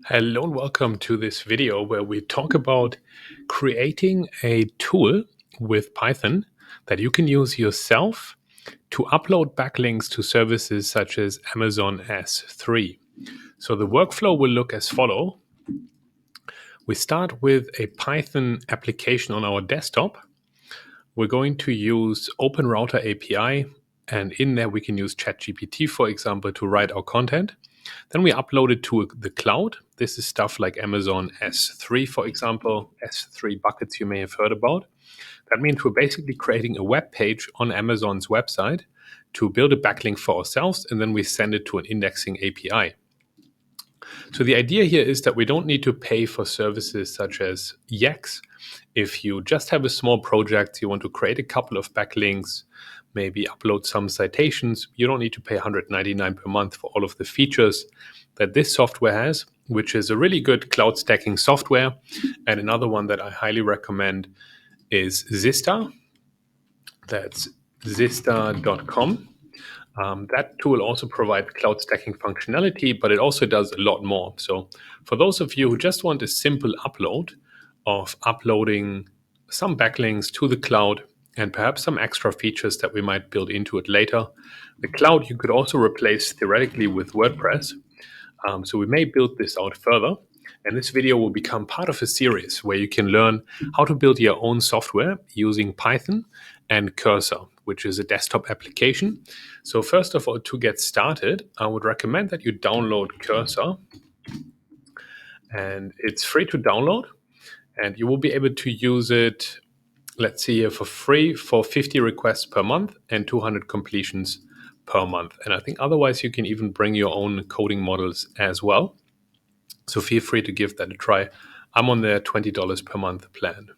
Hello and welcome to this video where we talk about creating a tool with Python that you can use yourself to upload backlinks to services such as Amazon S3. So the workflow will look as follow. We start with a Python application on our desktop. We're going to use OpenRouter API, and in there we can use ChatGPT, for example, to write our content. Then we upload it to the cloud. This is stuff like Amazon S3, for example, S3 buckets you may have heard about. That means we're basically creating a web page on Amazon's website to build a backlink for ourselves, and then we send it to an indexing API. So the idea here is that we don't need to pay for services such as Yext. If you just have a small project, you want to create a couple of backlinks, maybe upload some citations, you don't need to pay $199 per month for all of the features that this software has, which is a really good cloud stacking software. And another one that I highly recommend is Zista. That's zista.com. That tool also provides cloud stacking functionality, but it also does a lot more. So for those of you who just want a simple upload of uploading some backlinks to the cloud and perhaps some extra features that we might build into it later, the cloud you could also replace theoretically with WordPress. So we may build this out further. And this video will become part of a series where you can learn how to build your own software using Python and Cursor, which is a desktop application. So first of all, to get started, I would recommend that you download Cursor. And it's free to download. And you will be able to use it, let's see here, for free for 50 requests per month and 200 completions per month. And I think otherwise you can even bring your own coding models as well. So feel free to give that a try. I'm on the $20 per month plan.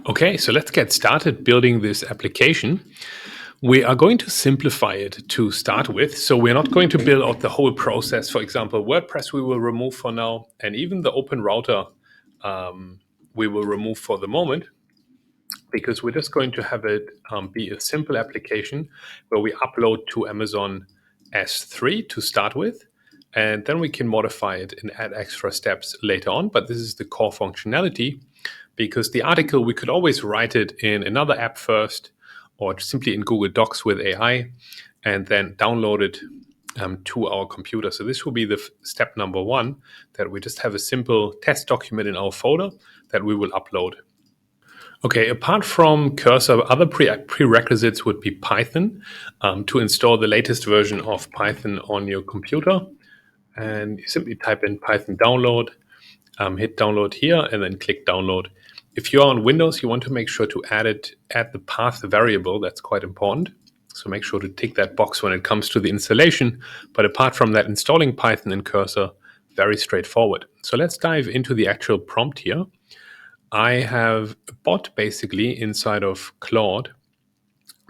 Okay, so let's get started building this application. We are going to simplify it to start with. So we're not going to build out the whole process. For example, WordPress we will remove for now, and even the OpenRouter we will remove for the moment, because we're just going to have it be a simple application where we upload to Amazon S3 to start with. And then we can modify it and add extra steps later on. But this is the core functionality, because the article, we could always write it in another app first, or simply in Google Docs with AI, and then download it to our computer. So this will be the step number one, that we just have a simple test document in our folder that we will upload. Okay, apart from Cursor, other prerequisites would be Python, to install the latest version of Python on your computer. And you simply type in Python download, hit download here, and then click download. If you're on Windows, you want to make sure to add the path variable. That's quite important. So make sure to tick that box when it comes to the installation. But apart from that, installing Python in Cursor, very straightforward. So let's dive into the actual prompt here. I have a bot basically inside of Claude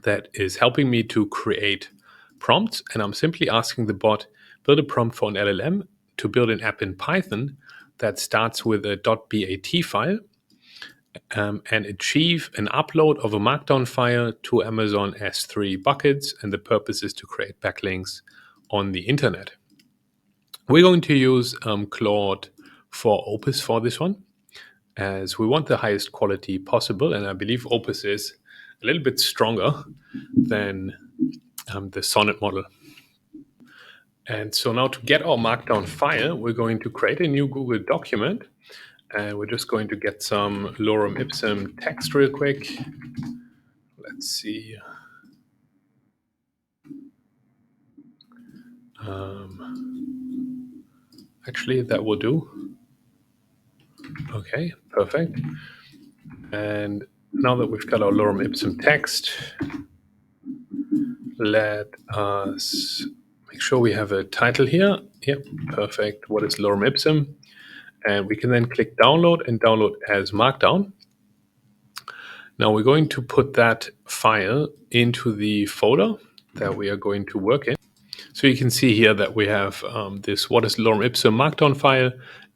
that is helping me to create prompts. And I'm simply asking the bot, build a prompt for an LLM to build an app in Python that starts with a .bat file and achieve an upload of a markdown file to Amazon S3 buckets. And the purpose is to create backlinks on the internet. We're going to use Claude for Opus for this one, as we want the highest quality possible. And I believe Opus is a little bit stronger than the Sonnet model. And so now to get our markdown file, we're going to create a new Google document. And we're just going to get some lorem ipsum text real quick. Let's see. Actually, that will do. Okay, perfect. And now that we've got our lorem ipsum text, let us make sure we have a title here. Yep, perfect. What is lorem ipsum? And we can then click download and download as markdown. Now we're going to put that file into the folder that we are going to work in. So you can see here that we have this what is lorem ipsum markdown file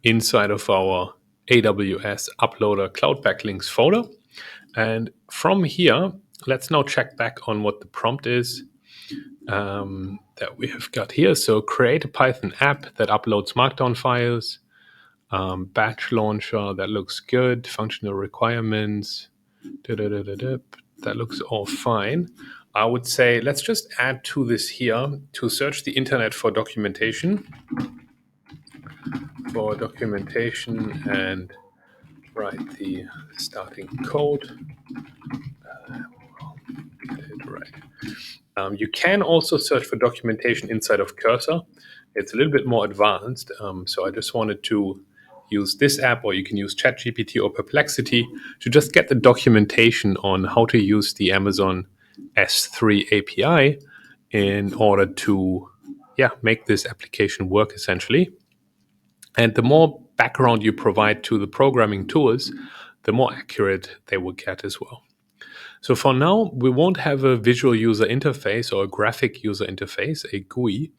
inside of our AWS uploader cloud backlinks folder. And from here, let's now check back on what the prompt is. that we have got here. So create a Python app that uploads Markdown files, batch launcher, that looks good, functional requirements, that looks all fine. I would say let's just add to this here to search the internet for documentation, and write the starting code. Get it right. You can also search for documentation inside of Cursor. It's a little bit more advanced. So I just wanted to use this app, or you can use ChatGPT or Perplexity to just get the documentation on how to use the Amazon S3 API in order to make this application work essentially. And the more background you provide to the programming tools, the more accurate they will get as well. So for now, we won't have a visual user interface or a graphic user interface, a GUI.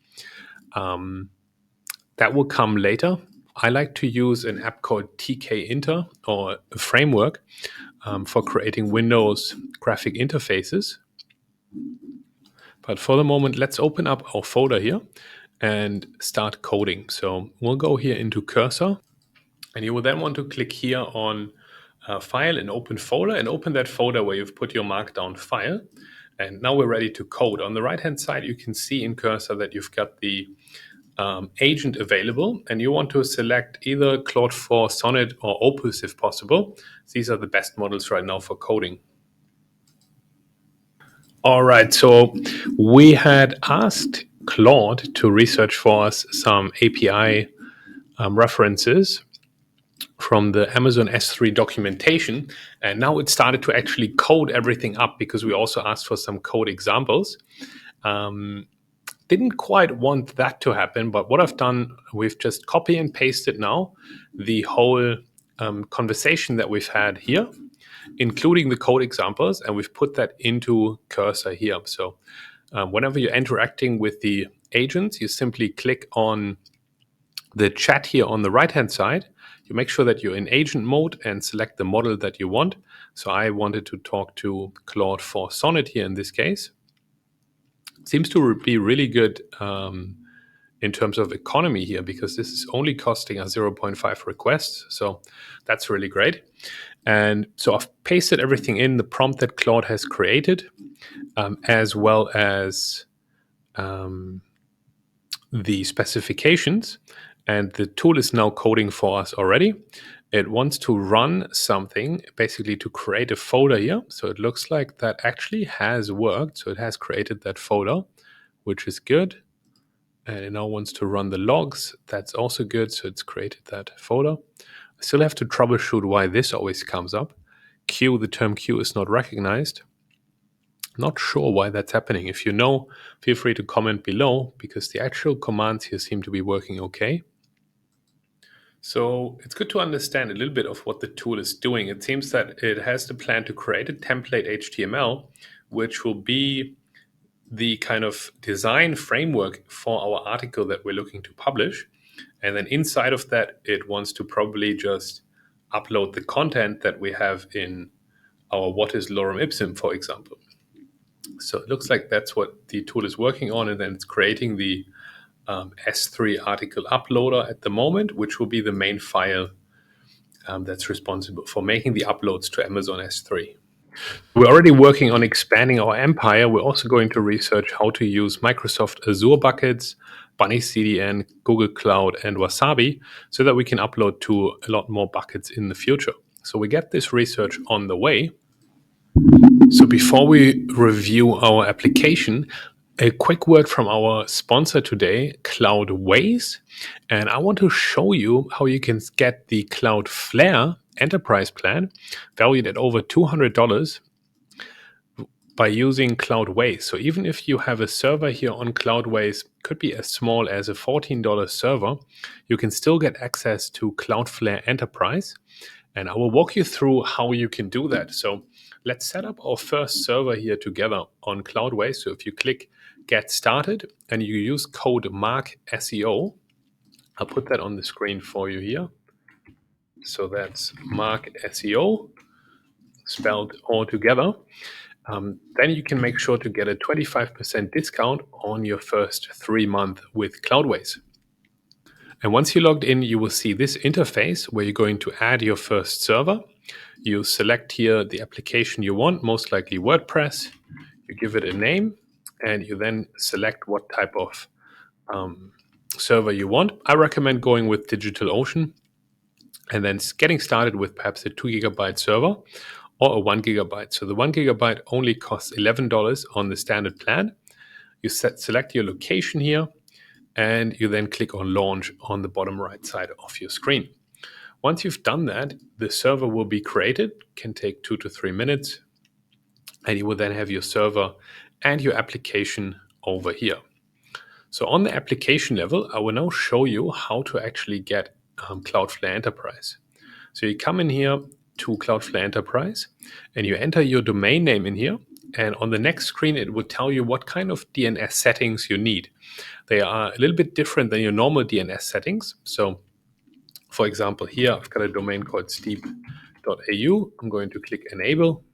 That will come later. I like to use an app called tkinter, or a framework for creating Windows graphic interfaces. But for the moment, let's open up our folder here and start coding. So we'll go here into Cursor, and you will then want to click here on File and Open Folder, and open that folder where you've put your Markdown file. And now we're ready to code. On the right-hand side, you can see in Cursor that you've got the agent available, and you want to select either Claude 4, Sonnet, or Opus if possible. These are the best models right now for coding. All right, so we had asked Claude to research for us some API references from the Amazon S3 documentation, and now it started to actually code everything up, because we also asked for some code examples. Didn't quite want that to happen, but what I've done, we've just copy and pasted now the whole conversation that we've had here, including the code examples, and we've put that into Cursor here. So whenever you're interacting with the agents, you simply click on the chat here on the right-hand side. You make sure that you're in agent mode and select the model that you want. So I wanted to talk to Claude 4 Sonnet here in this case. Seems to be really good in terms of economy here, because this is only costing us 0.5 requests. So that's really great. And so I've pasted everything in the prompt that Claude has created, as well as the specifications. And the tool is now coding for us already. It wants to run something, basically to create a folder here. So it looks like that actually has worked. So it has created that folder, which is good. And it now wants to run the logs. That's also good. So it's created that folder. I still have to troubleshoot why this always comes up. The term queue is not recognized. Not sure why that's happening. If you know, feel free to comment below, because the actual commands here seem to be working okay. So it's good to understand a little bit of what the tool is doing. It seems that it has the plan to create a template HTML, which will be the kind of design framework for our article that we're looking to publish. And then inside of that, it wants to probably just upload the content that we have in our What is Lorem Ipsum, for example. So it looks like that's what the tool is working on, and then it's creating the S3 article uploader at the moment, which will be the main file that's responsible for making the uploads to Amazon S3. We're already working on expanding our empire. We're also going to research how to use Microsoft Azure buckets, Bunny CDN, Google Cloud, and Wasabi, so that we can upload to a lot more buckets in the future. So we get this research on the way. So before we review our application, a quick word from our sponsor today, Cloudways. And I want to show you how you can get the Cloudflare enterprise plan, valued at over $200, by using Cloudways. So even if you have a server here on Cloudways, could be as small as a $14 server, you can still get access to Cloudflare Enterprise. And I will walk you through how you can do that. So let's set up our first server here together on Cloudways. So if you click Get Started and you use code MARK SEO, I'll put that on the screen for you here. So that's MARK SEO, spelled all together. then you can make sure to get a 25% discount on your first 3 month with Cloudways. And once you logged in, you will see this interface where you're going to add your first server. You select here the application you want, most likely WordPress. You give it a name, and you then select what type of server you want. I recommend going with DigitalOcean and then getting started with perhaps a 2 GB server or a 1 GB. So the 1 GB only costs $11 on the standard plan. You select your location here, and you then click on launch on the bottom right side of your screen. Once you've done that, the server will be created, can take 2 to 3 minutes, and you will then have your server and your application over here. So on the application level, I will now show you how to actually get Cloudflare Enterprise. So you come in here to Cloudflare Enterprise and you enter your domain name in here. And on the next screen, it will tell you what kind of DNS settings you need. They are a little bit different than your normal DNS settings. So for example, here I've got a domain called steep.au. I'm going to click enable.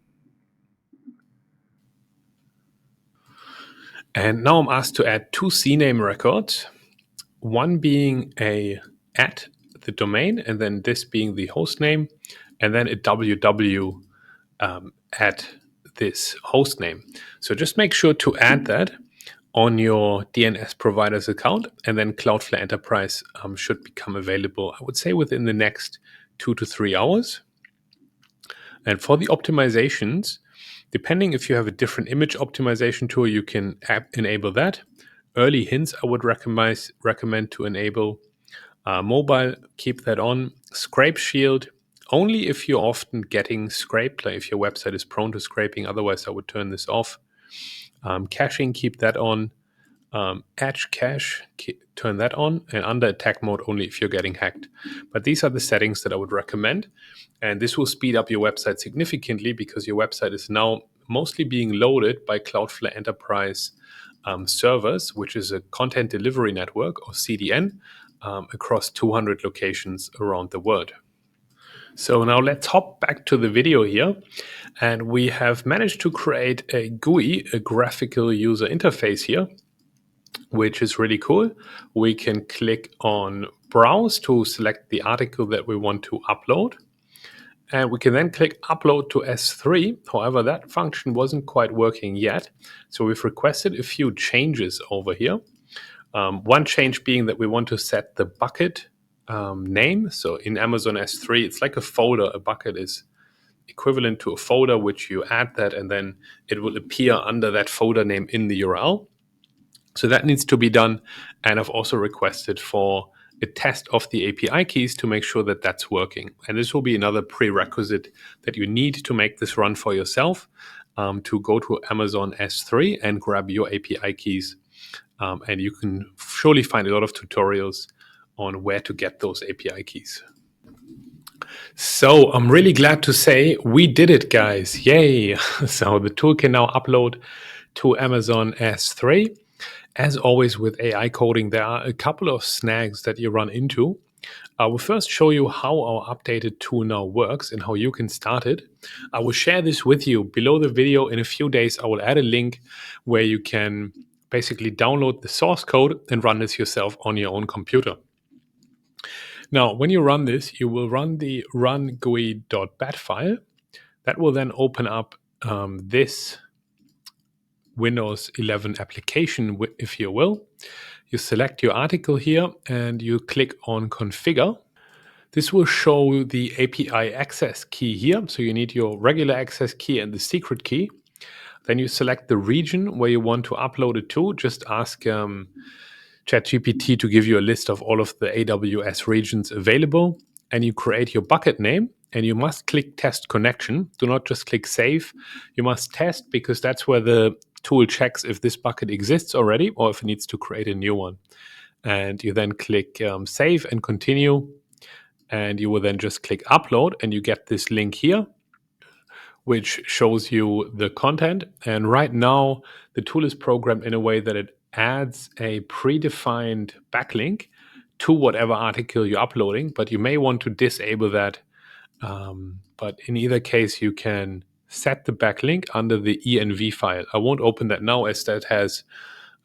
And now I'm asked to add 2 CNAME records, one being a at the domain, and then this being the host name, and then a www at this host name. So just make sure to add that on your DNS provider's account, and then Cloudflare Enterprise should become available, I would say, within the next 2 to 3 hours. And for the optimizations, depending if you have a different image optimization tool, you can enable that. Early hints I would recommend to enable. Mobile, keep that on. Scrape Shield, only if you're often getting scraped, like if your website is prone to scraping. Otherwise, I would turn this off. Caching, keep that on. Edge cache, turn that on. And under attack mode, only if you're getting hacked. But these are the settings that I would recommend. And this will speed up your website significantly because your website is now mostly being loaded by Cloudflare Enterprise servers, which is a content delivery network, or CDN, across 200 locations around the world. So now let's hop back to the video here. And we have managed to create a GUI, a graphical user interface here, which is really cool. We can click on browse to select the article that we want to upload. And we can then click upload to S3. However, that function wasn't quite working yet. So we've requested a few changes over here. One change being that we want to set the bucket name. So in Amazon S3, it's like a folder. A bucket is equivalent to a folder, which you add that, and then it will appear under that folder name in the URL. So that needs to be done. And I've also requested for a test of the API keys to make sure that that's working. And this will be another prerequisite that you need to make this run for yourself, to go to Amazon S3 and grab your API keys. And you can surely find a lot of tutorials on where to get those API keys. So I'm really glad to say we did it, guys. Yay. So the tool can now upload to Amazon S3. As always with AI coding, there are a couple of snags that you run into. I will first show you how our updated tool now works and how you can start it. I will share this with you below the video. In a few days, I will add a link where you can basically download the source code and run this yourself on your own computer. Now, when you run this, you will run the run.gui.bat file. That will then open up this Windows 11 application, if you will. You select your article here and you click on configure. This will show the API access key here. So you need your regular access key and the secret key. Then you select the region where you want to upload it to. Just ask ChatGPT to give you a list of all of the AWS regions available. And you create your bucket name. And you must click test connection. Do not just click save. You must test, because that's where the tool checks if this bucket exists already or if it needs to create a new one. And you then click save and continue. And you will then just click upload and you get this link here, which shows you the content. And right now, the tool is programmed in a way that it adds a predefined backlink to whatever article you're uploading, but you may want to disable that. But in either case, you can set the backlink under the env file. I won't open that now as that has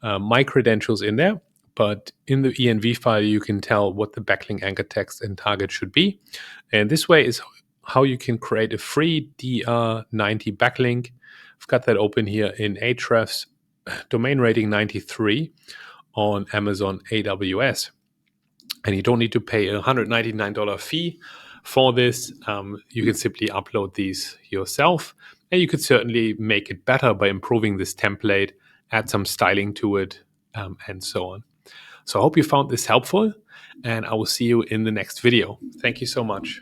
my credentials in there, but in the env file, you can tell what the backlink anchor text and target should be. And this way is how you can create a free DR90 backlink. I've got that open here in Ahrefs, domain rating 93 on Amazon AWS. And you don't need to pay a $199 fee for this. You can simply upload these yourself. And you could certainly make it better by improving this template, add some styling to it, and so on. So I hope you found this helpful, and I will see you in the next video. Thank you so much.